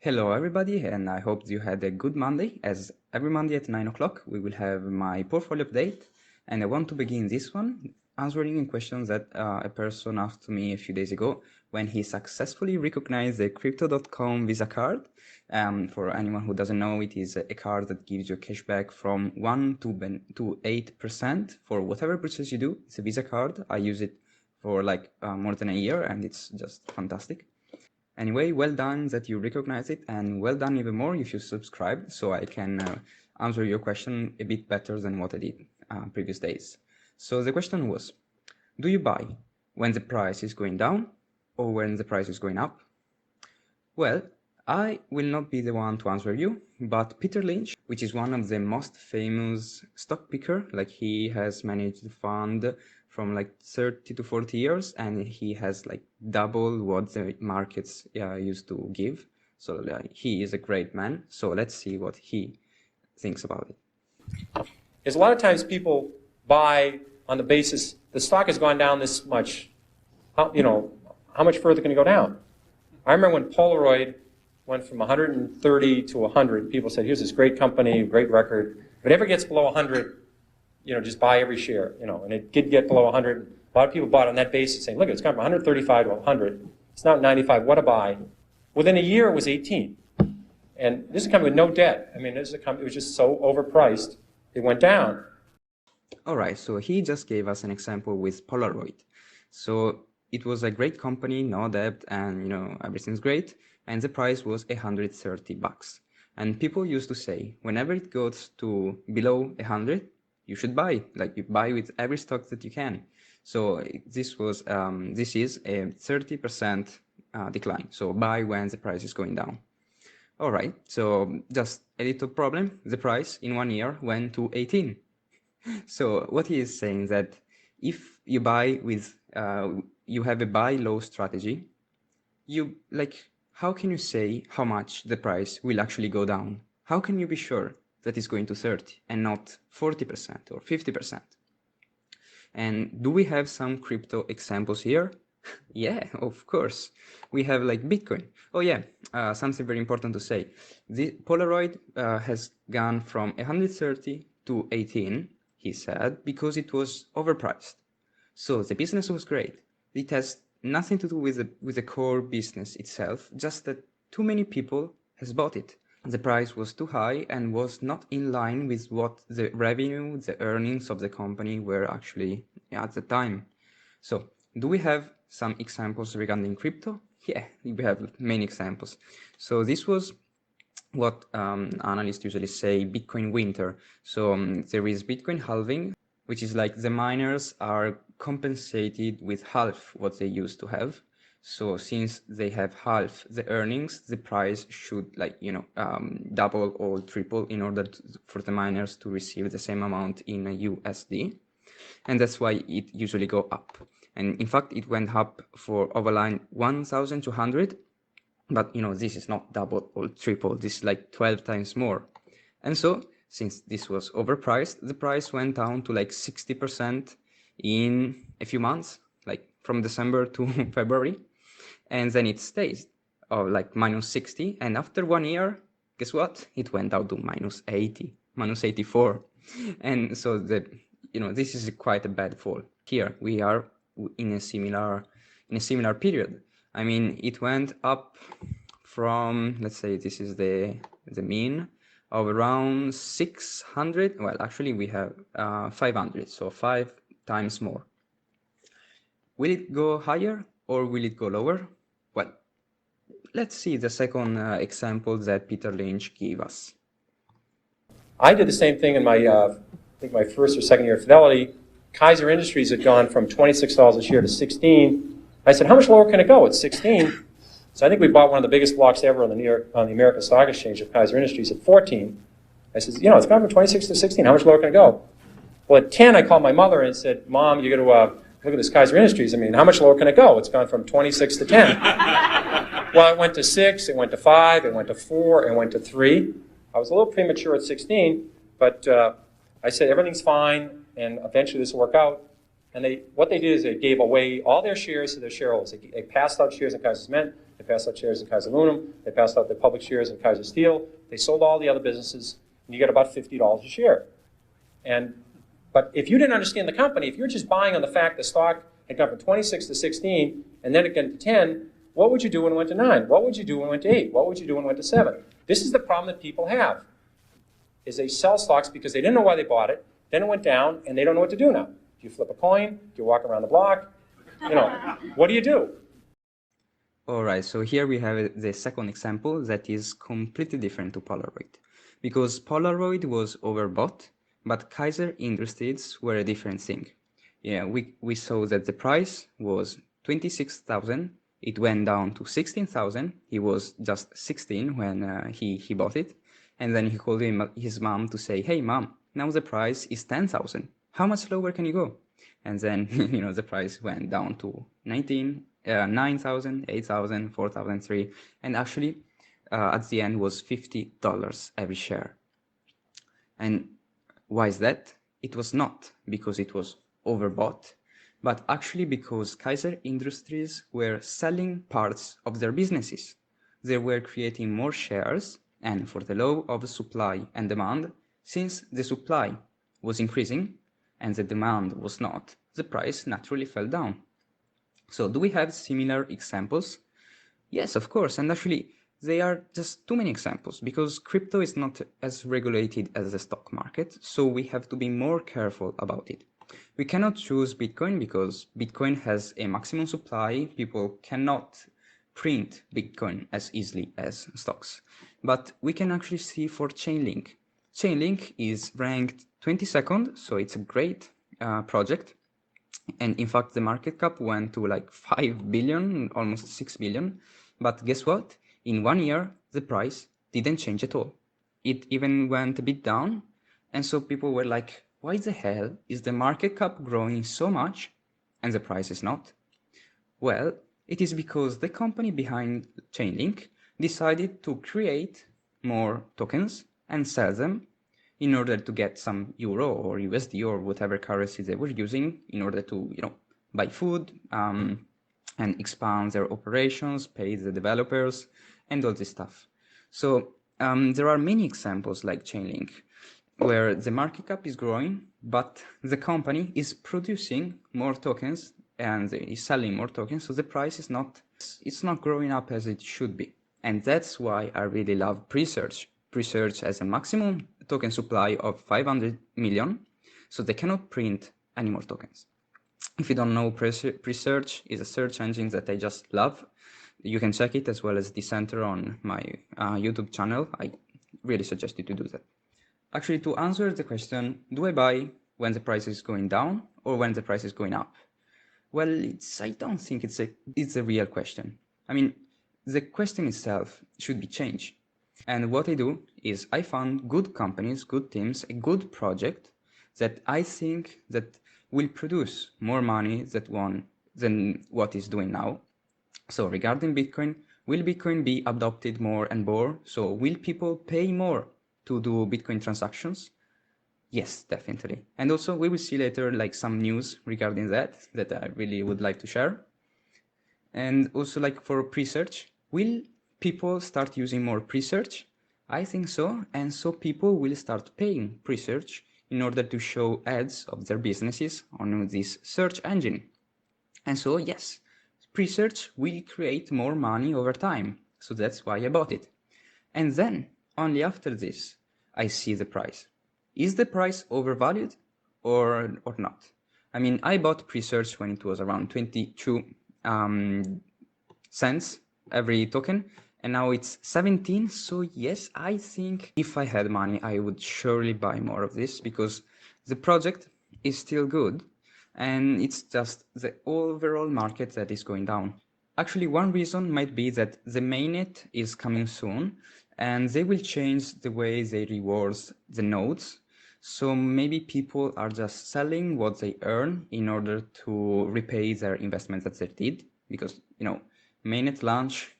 Hello everybody, and I hope you had a good Monday. As every Monday at 9 o'clock, we will have my portfolio update, and I want to begin this one answering questions that a person asked me a few days ago when he successfully recognized the Crypto.com Visa card. For anyone who doesn't know, it is a card that gives you cashback from 1 to 8% for whatever purchase you do. It's a Visa card. I use it for like more than a year, and it's just fantastic. Anyway, well done that you recognize it, and well done even more if you subscribed, so I can answer your question a bit better than what I did previous days. So the question was, do you buy when the price is going down or when the price is going up? Well, I will not be the one to answer you, but Peter Lynch, which is one of the most famous stock picker, like he has managed the fund from like 30 to 40 years, and he has like double what the markets used to give. So he is a great man. So let's see what he thinks about it. Is a lot of times people buy on the basis the stock has gone down this much. How much further can it go down? I remember when Polaroid went from 130 to 100. People said, "Here's this great company, great record. If it ever gets below 100, just buy every share." And it did get below 100. A lot of people bought on that basis, saying, "Look, it's gone from 135 to 100. It's now 95. What a buy!" Within a year, it was 18. And this is a company with no debt. I mean, this is a company. It was just so overpriced, it went down. All right. So he just gave us an example with Polaroid. So it was a great company, no debt, and everything's great. And the price was $130. And people used to say, whenever it goes to below 100, you should buy. Like you buy with every stock that you can. So this is a 30% decline. So buy when the price is going down. All right. So just a little problem. The price in 1 year went to 18. So what he is saying that if you buy with you have a buy low strategy, how can you say how much the price will actually go down? How can you be sure that it's going to 30 and not 40% or 50%? And do we have some crypto examples here? Yeah, of course. We have like Bitcoin. Oh yeah, something very important to say. The Polaroid has gone from 130 to 18, he said, because it was overpriced. So the business was great. It has nothing to do with the core business itself, just that too many people has bought it. The price was too high and was not in line with what the revenue, the earnings of the company were actually at the time. So do we have some examples regarding crypto? Yeah, we have many examples. So this was what analysts usually say Bitcoin winter. So there is Bitcoin halving, which is like the miners are compensated with half what they used to have. So since they have half the earnings, the price should double or triple in order for the miners to receive the same amount in a USD. And that's why it usually go up. And in fact, it went up for overline 1,200. But this is not double or triple. This is like 12 times more. And so since this was overpriced, the price went down to like 60% in a few months, like from December to February. And then it stays like minus 60. And after 1 year, guess what? It went down to minus 80, minus 84. And so this is quite a bad fall. Here we are in a similar period. I mean, it went up from, let's say this is the mean of around 600. Well, actually we have 500, so 5 times more. Will it go higher or will it go lower? Well, let's see the second example that Peter Lynch gave us. I did the same thing in my, I think my first or second year at Fidelity. Kaiser Industries had gone from $26 a share to 16. I said, how much lower can it go? It's 16. So I think we bought one of the biggest blocks ever on the American Stock Exchange of Kaiser Industries at 14. I said, it's gone from 26 to 16. How much lower can it go? Well, at 10, I called my mother and said, Mom, you got to look at this Kaiser Industries. I mean, how much lower can it go? It's gone from 26 to 10. Well, it went to 6, it went to 5, it went to 4, it went to 3. I was a little premature at 16, but I said, everything's fine, and eventually this will work out. And what they did is they gave away all their shares to their shareholders. They passed out shares in Kaiser Cement. They They passed out shares in Kaiser Aluminum. They passed out their public shares in Kaiser Steel. They sold all the other businesses, and you get about $50 a share. But if you didn't understand the company, if you're just buying on the fact the stock had gone from 26 to 16, and then it went to 10, what would you do when it went to 9? What would you do when it went to 8? What would you do when it went to 7? This is the problem that people have, is they sell stocks because they didn't know why they bought it, then it went down, and they don't know what to do now. Do you flip a coin? Do you walk around the block? What do you do? All right, so here we have the second example that is completely different to Polaroid. Because Polaroid was overbought, but Kaiser Industries were a different thing. Yeah, we saw that the price was 26,000. It went down to 16,000. He was just 16 when he bought it. And then he called his mom to say, hey, mom, now the price is 10,000. How much lower can you go? And then, the price went down to 9,000, 8,000, 4,003. And actually, at the end was $50 every share. And why is that? It was not because it was overbought, but actually because Kaiser Industries were selling parts of their businesses. They were creating more shares, and for the law of supply and demand, since the supply was increasing and the demand was not, the price naturally fell down. So do we have similar examples? Yes, of course, and actually they are just too many examples because crypto is not as regulated as the stock market, so we have to be more careful about it. We cannot choose Bitcoin because Bitcoin has a maximum supply. People cannot print Bitcoin as easily as stocks. But we can actually see for Chainlink. Chainlink is ranked 22nd, so it's a great project. And in fact, the market cap went to like 5 billion, almost 6 billion. But guess what? In 1 year, the price didn't change at all. It even went a bit down. And so people were like, why the hell is the market cap growing so much and the price is not? Well, it is because the company behind Chainlink decided to create more tokens and sell them in order to get some euro or USD or whatever currency they were using in order to, buy food and expand their operations, pay the developers, and all this stuff. So there are many examples like Chainlink where the market cap is growing, but the company is producing more tokens and is selling more tokens, so the price is not growing up as it should be. And that's why I really love Presearch. Presearch has a maximum token supply of 500 million, so they cannot print any more tokens. If you don't know, Presearch is a search engine that I just love. You can check it as well as Decenter on my YouTube channel. I really suggest you to do that. Actually, to answer the question, do I buy when the price is going down or when the price is going up? Well, I don't think it's a real question. I mean, the question itself should be changed. And what I do is I found good companies, good teams, a good project that I think that will produce more money than what is doing now. So regarding Bitcoin, will Bitcoin be adopted more and more? So will people pay more to do Bitcoin transactions? Yes, definitely. And also we will see later like some news regarding that I really would like to share. And also like for Presearch, will people start using more Presearch? I think so. And so people will start paying Presearch in order to show ads of their businesses on this search engine. And so yes, Presearch will create more money over time. So that's why I bought it. And then only after this, I see the price. Is the price overvalued or not? I mean, I bought Presearch when it was around 22 cents every token, and now it's 17. So yes, I think if I had money, I would surely buy more of this because the project is still good and it's just the overall market that is going down. Actually, one reason might be that the mainnet is coming soon and they will change the way they reward the nodes. So maybe people are just selling what they earn in order to repay their investment that they did because, mainnet launch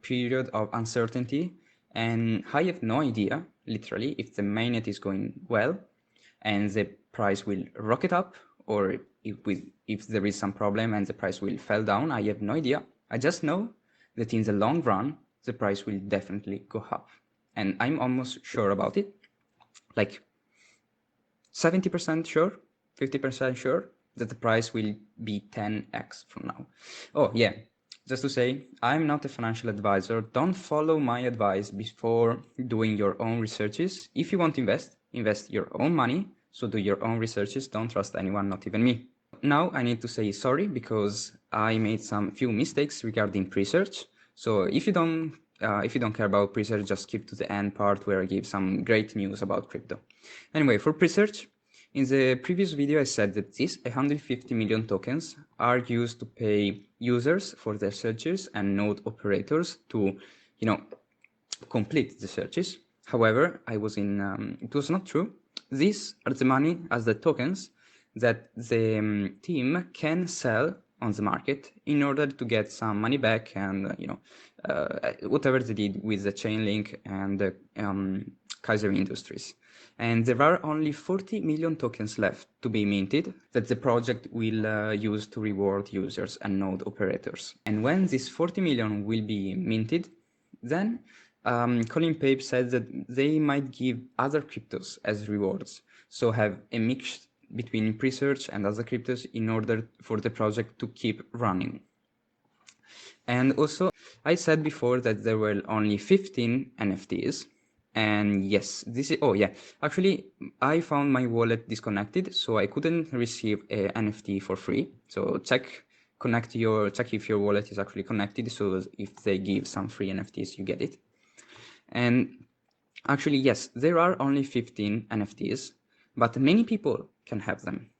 period of uncertainty, and I have no idea, literally, if the mainnet is going well and the price will rocket up or if there is some problem and the price will fall down. I have no idea. I just know that in the long run, the price will definitely go up. And I'm almost sure about it, like 70% sure, 50% sure that the price will be 10x from now. Oh yeah, just to say, I'm not a financial advisor. Don't follow my advice before doing your own researches. If you want to invest your own money, so do your own researches. Don't trust anyone, not even me. Now I need to say sorry because I made some few mistakes regarding Presearch. So if you don't care about Presearch, just skip to the end part where I give some great news about crypto. Anyway, for Presearch, in the previous video I said that these 150 million tokens are used to pay users for their searches and node operators to, complete the searches. However, it was not true. These are the money as the tokens that the team can sell on the market in order to get some money back and whatever they did with the Chainlink and the Kaiser Industries. And there are only 40 million tokens left to be minted that the project will use to reward users and node operators. And when this 40 million will be minted, then Colin Pape said that they might give other cryptos as rewards, so have a mix between Presearch and other cryptos in order for the project to keep running. And also, I said before that there were only 15 NFTs. And yes, actually, I found my wallet disconnected, so I couldn't receive a NFT for free. So check if your wallet is actually connected, so if they give some free NFTs, you get it. And actually, yes, there are only 15 NFTs, but many people can have them.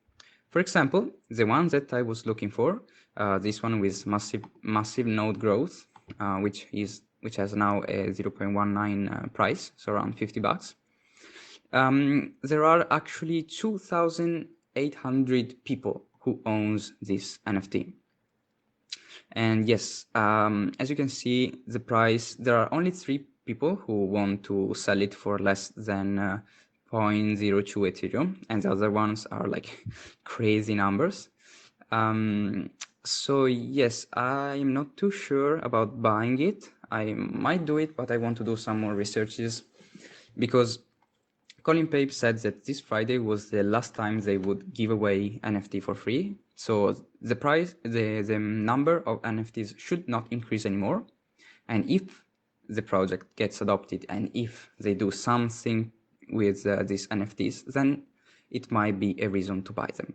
For example, the one that I was looking for, this one with massive node growth, which has now a 0.19 price, so around $50. There are actually 2,800 people who owns this NFT. And yes, as you can see, the price, there are only 3 people who want to sell it for less than 0.02 Ethereum, and the other ones are like crazy numbers. So yes, I'm not too sure about buying it. I might do it, but I want to do some more researches because Colin Pape said that this Friday was the last time they would give away NFT for free. So the price, the number of NFTs should not increase anymore. And if the project gets adopted and if they do something with these NFTs, then it might be a reason to buy them.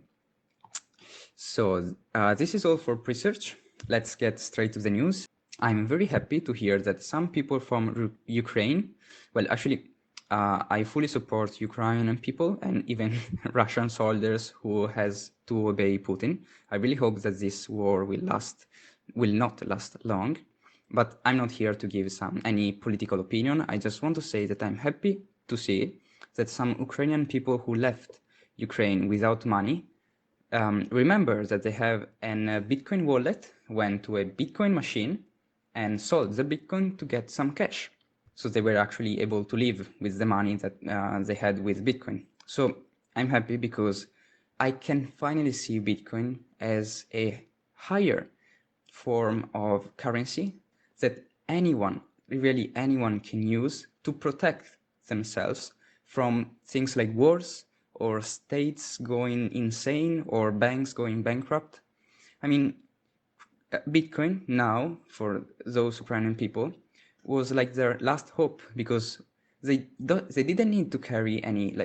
So this is all for Presearch. Let's get straight to the news. I'm very happy to hear that some people from Ukraine, well, actually, I fully support Ukrainian people and even Russian soldiers who has to obey Putin. I really hope that this war will not last long. But I'm not here to give any political opinion. I just want to say that I'm happy to see that some Ukrainian people who left Ukraine without money remember that they have a Bitcoin wallet, went to a Bitcoin machine and sold the Bitcoin to get some cash. So they were actually able to live with the money that they had with Bitcoin. So I'm happy because I can finally see Bitcoin as a higher form of currency that anyone, really anyone, can use to protect themselves from things like wars or states going insane or banks going bankrupt. I mean, Bitcoin now, for those Ukrainian people, was like their last hope because they didn't need to carry any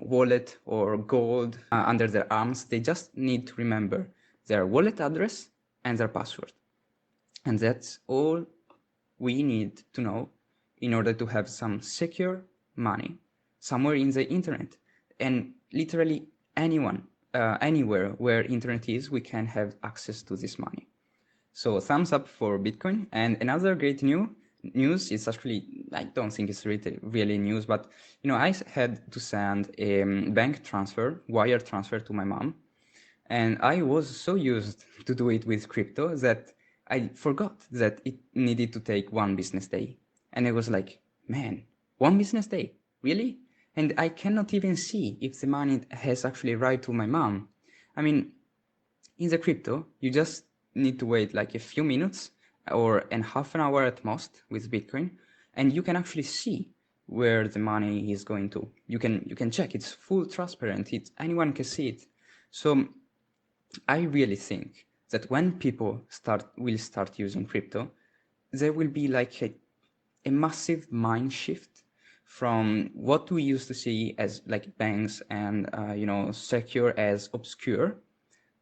wallet or gold under their arms. They just need to remember their wallet address and their password. And that's all we need to know in order to have some secure money somewhere in the internet. And literally anyone, anywhere where internet is, we can have access to this money. So thumbs up for Bitcoin. And another great news is actually, I don't think it's really news, but I had to send a wire transfer to my mom. And I was so used to do it with crypto that I forgot that it needed to take 1 business day. And I was like, man, 1 business day, really? And I cannot even see if the money has actually arrived to my mom. I mean, in the crypto, you just need to wait like a few minutes or in half an hour at most with Bitcoin, and you can actually see where the money is going to. You can check. It's full transparent. Anyone can see it. So I really think that when people will start using crypto, there will be like a massive mind shift from what we used to see as like banks and secure as obscure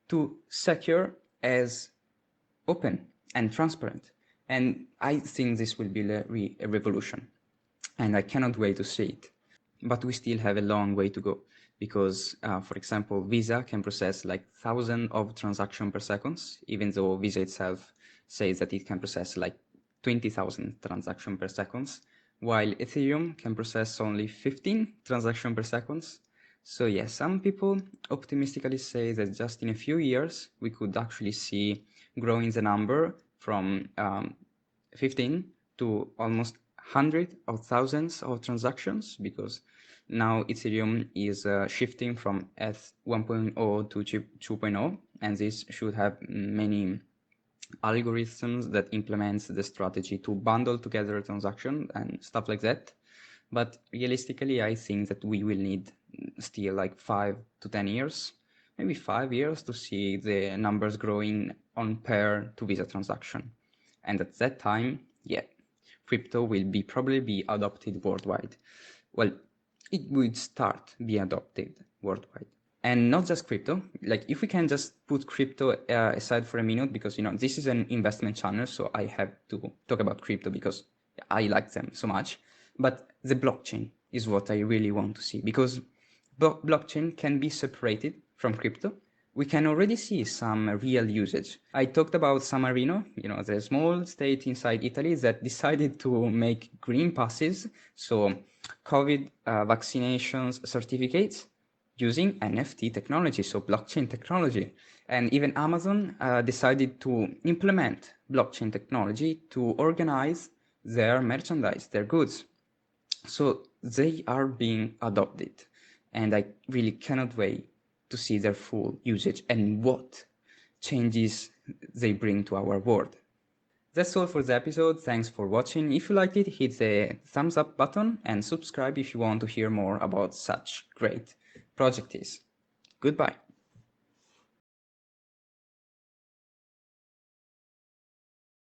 to secure as open and transparent. And I think this will be a revolution, and I cannot wait to see it. But we still have a long way to go because, for example, Visa can process like thousands of transactions per second, even though Visa itself says that it can process like 20,000 transactions per second, while Ethereum can process only 15 transactions per second. So yeah, some people optimistically say that just in a few years, we could actually see growing the number from 15 to almost hundreds of thousands of transactions, because now Ethereum is shifting from ETH 1.0 to 2.0, and this should have many algorithms that implements the strategy to bundle together transactions and stuff like that. But realistically, I think that we will need still like 5 to 10 years, maybe 5 years, to see the numbers growing on pair to Visa transaction. And at that time, yeah, crypto will probably be adopted worldwide. Well, it would start be adopted worldwide. And not just crypto, like if we can just put crypto aside for a minute, because this is an investment channel, so I have to talk about crypto because I like them so much. But the blockchain is what I really want to see, because blockchain can be separated from crypto. We can already see some real usage. I talked about San Marino, the small state inside Italy that decided to make green passes, so COVID vaccinations certificates, using NFT technology, so blockchain technology. And even Amazon decided to implement blockchain technology to organize their merchandise, their goods. So they are being adopted, and I really cannot wait to see their full usage and what changes they bring to our world. That's all for the episode. Thanks for watching. If you liked it, hit the thumbs up button and subscribe if you want to hear more about such great projects. Goodbye.